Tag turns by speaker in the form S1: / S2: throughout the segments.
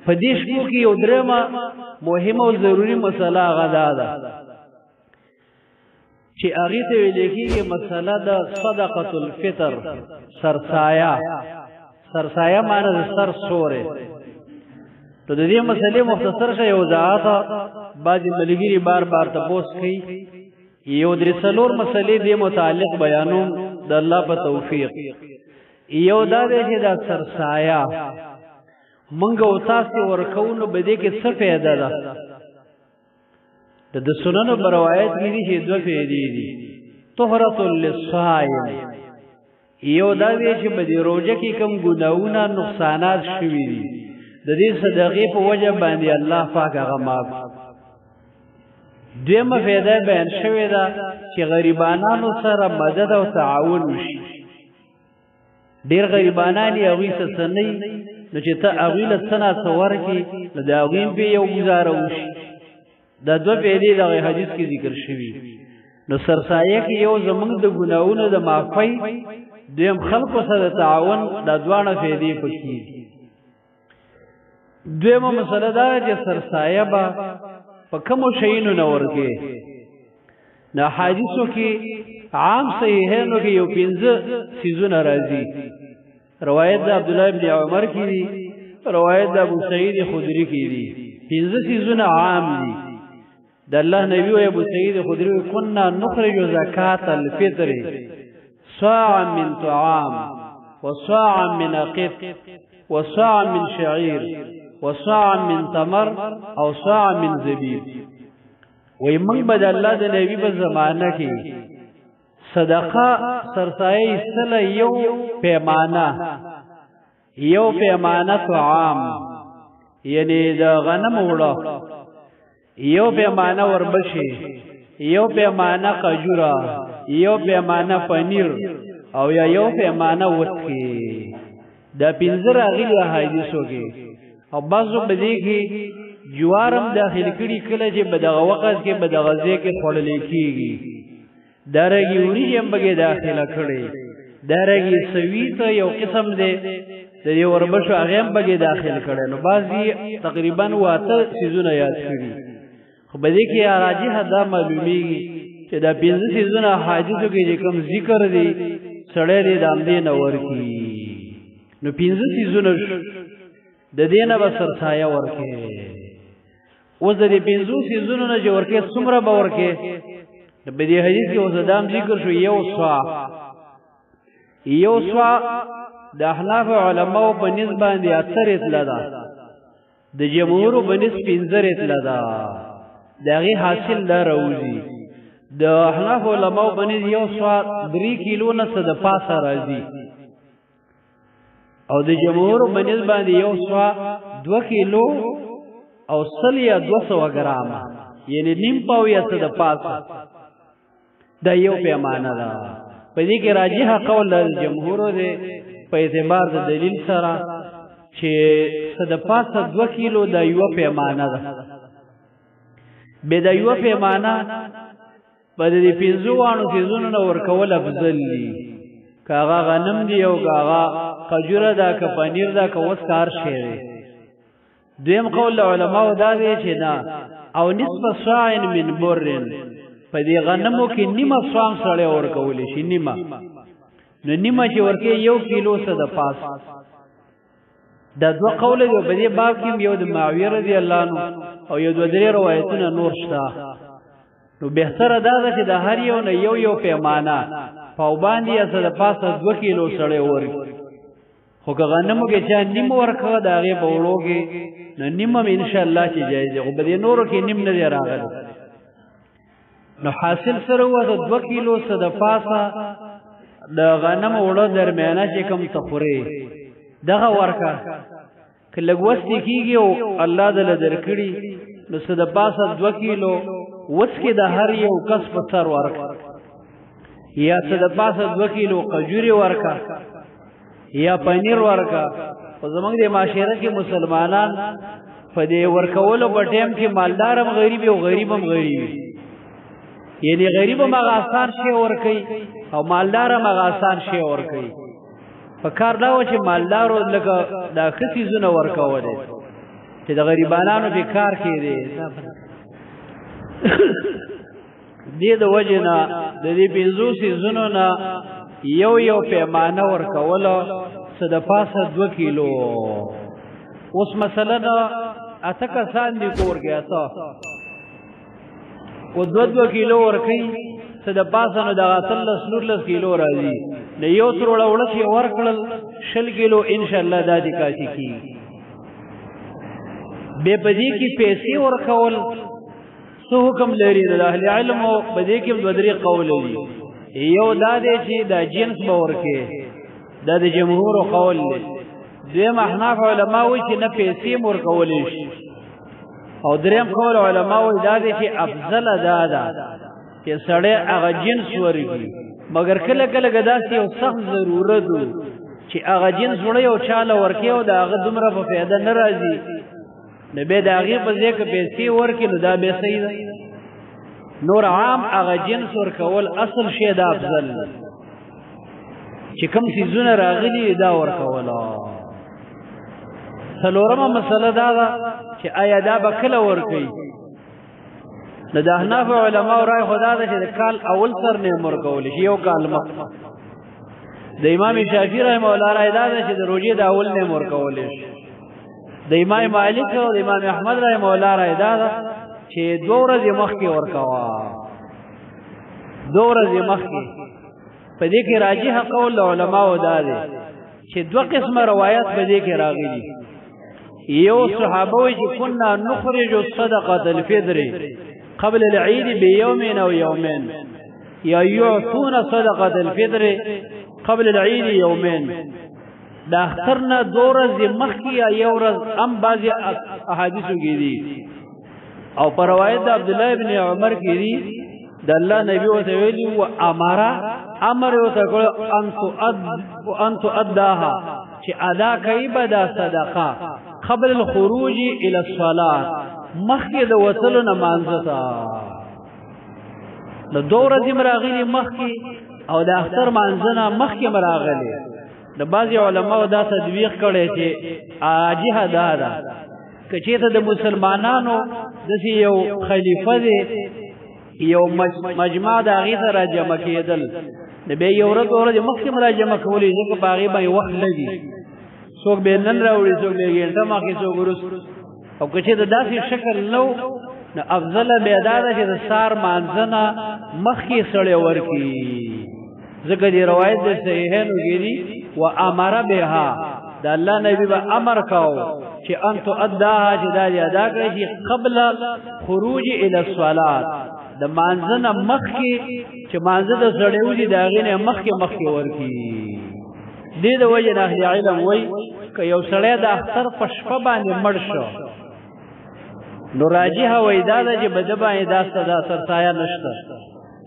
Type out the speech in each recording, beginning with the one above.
S1: په دې شپو کې یو درېمه مهمه او ضروري مسله غدا ده چې هغې ته ویل کېږي مسله د صدقة الفطر سرسایه معنی د سر سورې. نو د دې مسلې مختصر شه یو وضاحت بعضې ملګري بار بار تپوس کوي. یو درې څلور مسلې دې متعلق بیانوم د الله په توفیق. یو دا دی چې دا سرسایه موږ او تاسې ورکوو نو په دې کې څه فایده ده؟ د سننو په روایت کې دي چې دوه فایدې دي. طهرة للصائم، یو دا دی چې په دې روژه کې کوم ګناهونه نقصانات شوي دي د دې صدقې په وجه باندې الله پاک هغه معاف. دویمه فایده بیان شوې ده چې غریبانانو سره مدد او تعاون وشي. ډېر غریبانان یې هغوی څه څه نه وي، نو چې ته هغوی له څه نه څه ورکړې نو د هغوی هم پرې یو ګزاره وشي. دا دوه فایدې دغه حدیث کې ذکر شوي. نو سرسایه کې یو زموږ د ګناهونو د معافۍ، دویم خلکو سره تعاون، دا دواړه فایدې پکې دي. دویمه مسله دا ده چې سرسایه به په کومو شیانو نه ورکې. نو حدیثو کې عام صحیحینو کې یو 5 څیزونه راځي. روایت د عبدالله بن عمر کې دي، روایت د ابو سعید خدری کې دي. 5 څیزونه عام دي. د الله نبی او ابو سعید خدری كنا نخرج زکات الفطر صاعا من طعام وصاعا من عقد وصاعا من شعير وصاعا من تمر او صاعا من زبيب. وی موږ به د الله د نبی په زمانه کې صدقه سرسایه ایستله یو پیمانه طعام، یعنی د غنم وړه، یو پیمانه وربشې، یو پیمانه قجوره، یو پیمانه پنیر او یا یو پیمانه وټکې. دا 5 راغلي احادیثو کې. او بعضو په دې کې جوارم داخل کړي کله چې په دغه وخت کې په دغه ځای کې خوړلی کېږي. دارنګې وریجې هم پکې داخله کړي. دارنګې سوي ته یو قسم دی د دې وربشو هغې هم پکې داخل کړی. نو بعض یې تقریبا 8 څیزونه یاد کړي. خو په دې کې راجحه دا معلومیږي چې دا 5 څیزونه حدیثو کې چې کوم ذکر دي سړی دې د همدې نه ورکړي. نو 5 څیزونه د دې نه به سرسایه ورکړي. اوس د دې 5 څیزونو نه چې ورکړي څومره به ورکړي؟ په دې حدیث کې اوس دا هم ذکر شو یو صاع د احناف علماو په نسبت باندې 8 رتله ده، د جمهور په نسبت 15 رتله ده. د هغې حاصل دا راوځي. د احناف علماو په نسبت یو صاع 3 کیلو نه څه د پاسه راځي، او د جمهور په نسبت باندې یو صاع 2 کیلو او 100 یا 200 ګرامه، یعنی نیم پاو یا څه د پاسه. دا یو پیمانه ده. په دې کې راجحه قول د جمهورو دی په اعتبار د دلیل سره چې څه د پاسه 2 کیلو دا یوه پیمانه ده. بیا دا یوه پیمانه په دې 5 څیزونو نه ورکول افضل دي. که هغه غنم دی او که هغه قجوره ده که پنیر ده که اوس کار شی دی. دویم قول د علماو دا دی چې نه، او نصف صاع من برن، په دې غنمو کې نیمه صاع سړی ورکولی شي. نیمه نو نیمه چې ورکوي 1 کیلو څه د پاس. دا 2 قوله دی. په دې باب کې یو د معاویه رضی الله عنه او یو 2-3 روایتونه نور شته. نو بهتره دا ده چې د هر یو نه یو پیمانه پاو باندې یا څه د پاسه 2 کیلو سړی ورکوي. خو که غنمو کې چا نیم ورکوه د هغې په وړو کې نو نیم هم انشاءالله چې جایز دی. خو په دې نورو کې نیم نه دی راغلی. نو حاصل سره وه 2 کیلو څه د پاسه د غنم وړه درمیانه چې کوم ته خورې دغه ورکه. که لږ وسې کېږي او الله دله درکړي نو څه د پاسه 2 کیلو وس کې د هر یو کس په سر ورکه، یا څه د پاسه 2 کیلو قجورې ورکه، یا پنیر ورکه. خو زموږ د معاشره کې مسلمانان په دې ورکولو په ټیم کې مالدار هم غریب او غریب هم غریب. یعنی غریب هم هغه آسان شی ورکوي او مالدار هم هغه آسان شی ورکوي. په کار دا و چې مالدارو لکه دا ښه څیزونه ورکولی چې د غریبانو په کار کې دی دې د وجه نه د دې 50 سيزونو نه یو پیمانه ورکوله څه د پاسه 2 کیلو اوس مثلا اته کسان دي کور کې اته او 2 کیلو ورکي څه د پاسه نو د 13 کیلو راځي د یو تروړه ورکي ورکړل 20 کیلو ان شاء الله د دې کاشي کی به بدی کی پیسې ورکول سو حکم لري د اهل علم او بدی کې د درې قول دي یو دا دی چې د جنس باور کې د جمهور قول دی دیم احناف علما وایي چې نه پیسې ورکول شي او دریم قول علما وایي دا دی چې افضل ده چې سړی هغه جنس ورکړي مګر کله کله داسې یو سخت ضرورت چې هغه جنس وړي او چاله ورکړي او د هغه دومره په فایده نه راځي نو به د هغې په ځای کې پیسې ورکړي نو دا به صحیح ده نور عام هغه جنس ورکول اصل شی دا افضل چې کوم څیزونه راغلي دا ورکول څلورمه مسله دا ده چې آیا دا به کله ورکوي نو د احناف علماو رای خدا ده چې د کال اول سر نه ورکول شي یو کال مخکې د امام شافعي رحمه الله رای دا ده چې د روژې د اول نه ورکول شي د امام مالک او د امام احمد رحمه الله رای دا ده چې 2 ورځې مخکې ورکوا 2 ورځې مخکې په دې کې راجح قول علماء دا دی چې 2 قسمه روایت په دې کې راغلي یو صحابه وی چې كنا نخرج صدقه الفطر قبل العيد بيوم او يومين یا يعطون صدقه الفطر قبل العيد يومين دا اخترنا 2 ورځې مخکې یا یو ورځ هم بعضي احادیثو کې دي او پر روایت د عبد الله ابن عمر کې دي د الله نبی او ویلي او امر او تقول ان تؤداها چې ادا کوي به دا صدقه قبل الخروج الى الصلاه مخکې د وصلو نمازه د 2 ورځې مراغلي مخکې او د اختر مانځنه مخکې مراغلي د بعضي علماو دا تدویق کړي چې راجح ده کچې ته د مسلمانانو د یو خلیفہ دی یو مجمع د هغې سره جمع کېدل د به یو ورځ مخکې مراجمه کولې ځکه په هغې باندې وخت لګي څوک به نن راوړي څوک به ګنټه مخکې څوک وروسته او که چېرته داسې شکل نه و نو افضله بیا دا ده چې د سهار مانځنه مخکې سړی ورکړي ځکه دې روایت د صحیحینو کې دي و امر بها د الله نبی به امر کاو چې ان تؤداها چې دا ادا کړي چې قبل خروج الى الصلاه د مانځنه مخکې چې مانځه د سړی وځي د هغې نه مخکې ورکړي دې د وجې نه اهل علم وایي که یو سړی د اختر په شپه باندې مړ شو نو راجحه وایي دا ده چې بده باندې دا سرسایه نشته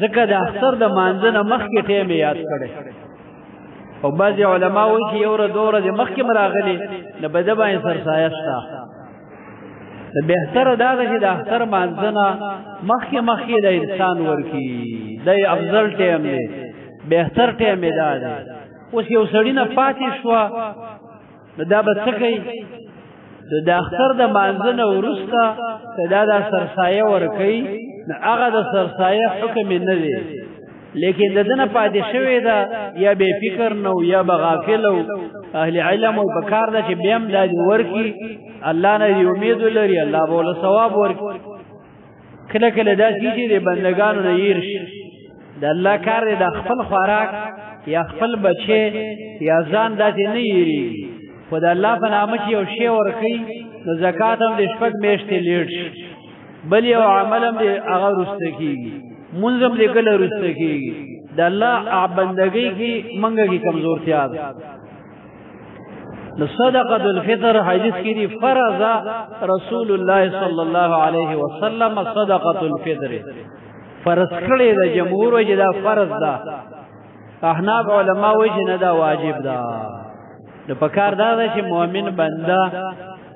S1: ځکه د اختر د مانځنه مخکې ټیم یاد کړی او بعضې علما وایي چې یو ورځ 2 ورځې مخکې راغلي نو بده باندې سرسایه شته د بهتره دا ده چې د اختر مانځنه مخکې د انسان ورکړي دا افضل ټیم دی بهتر ټیم یې دا دی اوس یو سړی نه پاتې شوه نو دا به څه کوي د اختر د مانځنه وروسته که دا سرسایه ورکوي نو هغه د سرسایه حکم یې نه دی لیکن د ده نه پاتې شوې ده یا بې فکر نه یا به غافل و اهل علم وایي په کار ده چې بیا هم دا دې ورکړي الله نه دې امید ولري الله به ورله ثواب ورکړي کله کله داسې چې د بندګانو نه هېر شي د الله کار دی د خپل خوراک یا خپل بچی یا ځان داسې نه هېرېږي خو د الله په نامه چې یو شی ورکوي نو زکات هم د 6 میاشتې لیټ شي بل یو عمل هم د هغه وروسته کېږي مونځ هم د کله وروسته کېږي د الله بندګۍ کې منګه کې کمزورتیا ده نو صدقه الفطر حدیث کې دی فرض رسول الله صلی الله علیه وسلم صدقه الفطر فرض کړی د جمهور وجه دا فرض ده احناف علما وجه نه دا واجب ده د پکار دا ده چې مؤمن بنده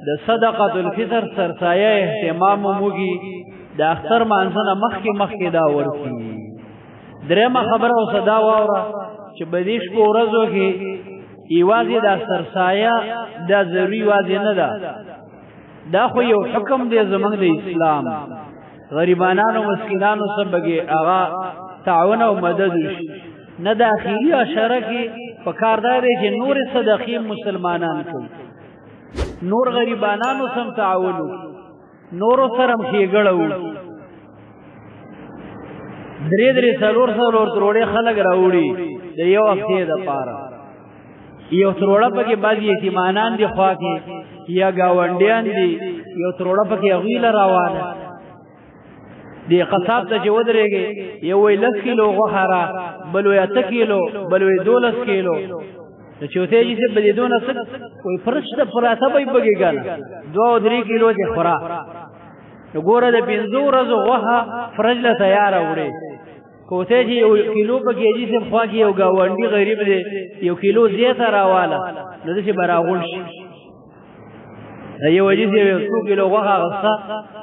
S1: د صدقه الفطر سرسایه اهتمام موږي د اختر مانځنه مخکې دا ورکړي درېمه خبره او صدا واوره چې بدیش په ورځو کې یوازې دا سرسایه دا ضروري واځي نه ده دا خو یو حکم دی زمونږ د اسلام غریبانانو مسکینانو سبګي هغه تعاون او مدد وشي نه د اخیری اشاره کې په کاردار چې نور صدقې مسلمانان کوي نور غریبانانو سم تعاون نور سره ښېګړه درې څلور تروړې خلک راوړي د یو هفتې دپاره یو تروړه پکې بعض یتیمانان دي خوا کې یا ګاونډیان دي یو تروړه پکې هغوی له روانه دی قصاب ته چې ودرېږي یو وی 10 کیلو غوښه را بل وی 8 کیلو بل وی 12 کیلو چې وته یې چې بده دونه څه وي فرش ته پراته به بګی ګان 2-3 کیلو چې خورا ګوره د 5 ورځو غوښه فرج له تیار وړي کوته چې یو کیلو په کېجی څخه خوا کې یو گاونډي غریب دی یو کیلو زیات راواله نو چې براغون شي یو وجه یو 2 کیلو غوښه غسا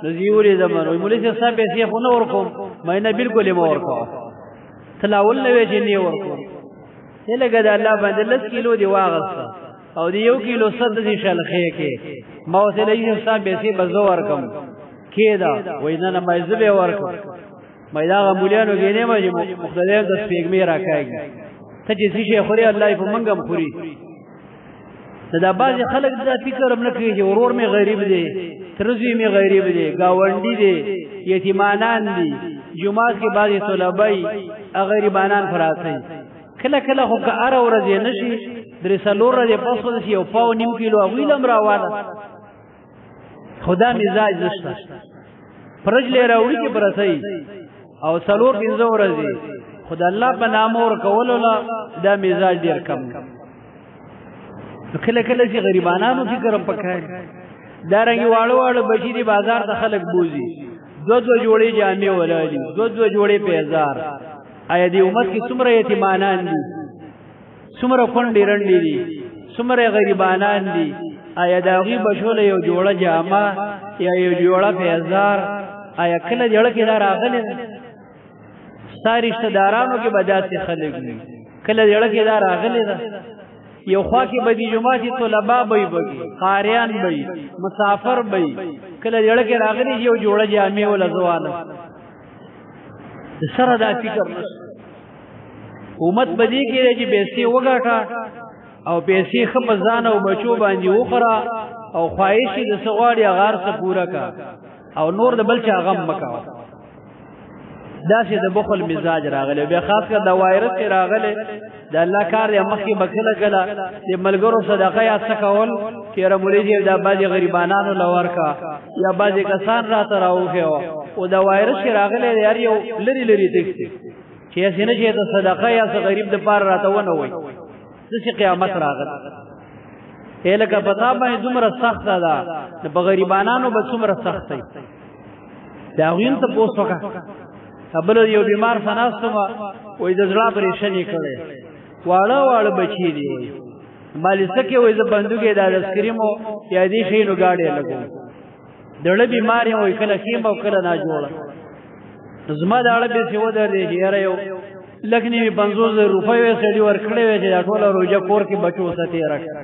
S1: نو زیوري زمانو مولوی صاحب پیسې خو نه ورکوم مې نه بالکل مې ورکوم تلاول نه وی چې نه ورکوم لکه د الله باندې 10 کیلو دی واغستا او دی 1 کیلو صد دي شلخې کې ما وته لې صاحب پیسې بزو ورکوم کېدا وینه نه مې زبې ورکوم مې دا غمولیانو کې نه مې مختلف د سپېګمې راکاږي ته چې شي خوري الله په منګم خوري دا بعض خلک دا فکر هم نه کوي چې ورور مې غریب دی ترزوی مې غریب دی گاونډي دی یتیمانان دي جمعات کې بعض طلبای غریبانان فراته کله کله خو که اره ورځې نشي درې څلور ورځې پس ورځې یو پاو نیم کیلو هغوی له هم راواله خو دا مزاج نشته فرج لی راوړي کې پرته او 4-5 ورځې خو د الله په نامه ورکولو له دا مزاج ډېر کم کله کله چې غریبانانو فکر هم پکار دارنګې واړه واړه بچي دي بازار ته خلک بوزي 2 جوړې جامې ولالي 2 جوړې پیزار آیا دی امت کې څومره یتیمانان دي څومره کونډې رنډې دي څومره غریبانان دي آیا د هغوی بچوله یو جوړه جامه یا یو جوړه پیزار آیا کله جوړه کې دا راغلی ده ستا رشته دارانو کې به داسې خلک وي کله جوړه کې دا راغلی ده یو خوا کې به دي جومات طلبا به وي قاریان به وي مسافر به وي کله جوړه کې راغلی یو جوړه جامې وله زواله سره دا فکر نشته امت بدی کې چې پیسې وګټه او پیسې ښه په ځان او بچو باندې وخوره او خواهش د څه غواړي هغه هر څه پوره کا او نور د بل چا غم مه کوه داسې د بخل مزاج راغلی بیا خاص کر د وایرس چې راغلی د الله کار دی مخکې به کله کله د ملګرو صدقه یا څه کول چې یاره مولوي صاحب دا بعضې غریبانانو له ورکه یا بعضې کسان راته راوښیوه او د وایرس چې راغلی دی هر یو لرې لرې تښتي چې هسې نه چې د صدقه یا څه غریب دپاره راته ونه وایي داسې قیامت راغلی لکه په تا باندې دومره سخته ده د په غریبانانو به څومره سخته وي د هغوی هم تپوس وکړه بل یو بیمار سناستمه وایي د زړه اپریشن یې کړی واړه واړه بچي دي مالې څه کې وایي زه بندوق یې دا د سکریم یا دې شي نو ګاډی یې لګوم د زړه بیمار یم وایي کله ښیم او کله ناجوړه زما د اړه بېسې ودرېدې چې یاره یو لږ نوي 50,000 روپۍ یې سړي ورکړی وی چې دا ټوله روژه کور کې بچو ورته تېره کړه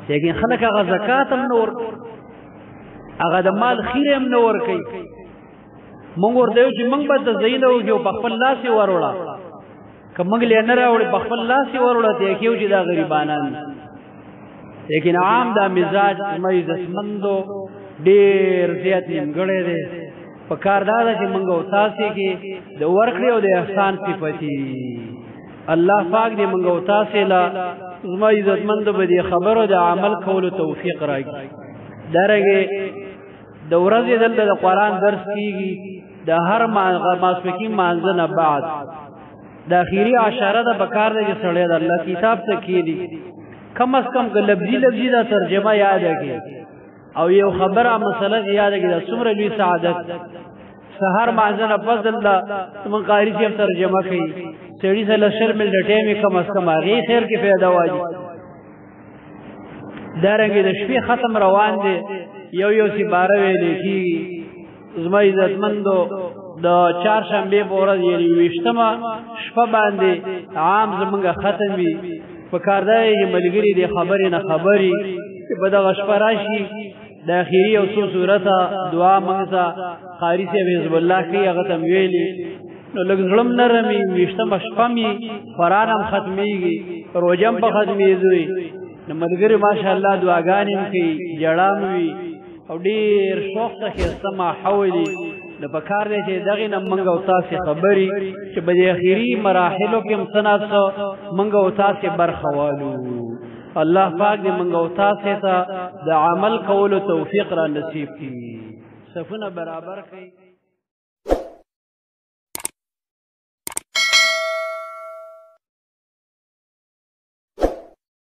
S1: لیکن خلک هغه زکات هم نه ورکوي هغه د مال خیره هم نه ورکوي مونږ ورته یو چې مونږ به ته ځای نه وکړو په خپل لاس یې وروړه که مونږ لی نه راوړې په خپل لاس یې وروړه ته یې کېو چې دا غریبانان لیکن عام دا مزاج زما عزتمندو ډېر زیات نیمګړی دی په کار دا ده چې مونږ او تاسې کې د ورکړې او د احسان صفتي الله پاک دې مونږ او تاسې له زما عزتمندو به دې خبرو د عمل کولو توفیق راکړي دارنګې د ورځې دلته د قرآن درس کېږي د هر ماسپښین مانځه نه بعد د اخري عشره ده پکار دی چې سړی د الله کتاب ته کښېني کم از کم که لفظي دا ترجمه یاده کړي او یو خبره مسله یاده کړي دا څومره لوی سعادت سهار مانځه نه پس دلته زموږ قاري صاحب ترجمه کوي سړي سره 100 منټه ټایم یې کم از کم هغې خیر کې پیدا واجي دارنګې د شپې ختم روان دی یو سیباره ویلې کېږي زما عزتمندو د چهارشنبې په ورځ یعنې 20مه شپه باندې عام زمونږ ختم وي په کار دی چې ملګري دې خبرې نه خبرې چې په دغه شپه راشي د اخیری او څو سورته دعا منځه قاری سی حزب الله کې هغه تم ویلي نو لږ زړم نرمي وشته مشفمي قران هم ختميږي روزم په ختميږي نو ملګری ماشاءالله دعاګانې کوي جړام وي او ډیر شوق ته سما حولي د پکار دی چې دغه نن منګ او تاسو خبري چې په اخیری مراحلو کې مسنات منګ او تاسو برخوالو الله پاک دې منګ او تاسو ته د عمل کولو توفیق را نصیب کړي صفونه برابر کړي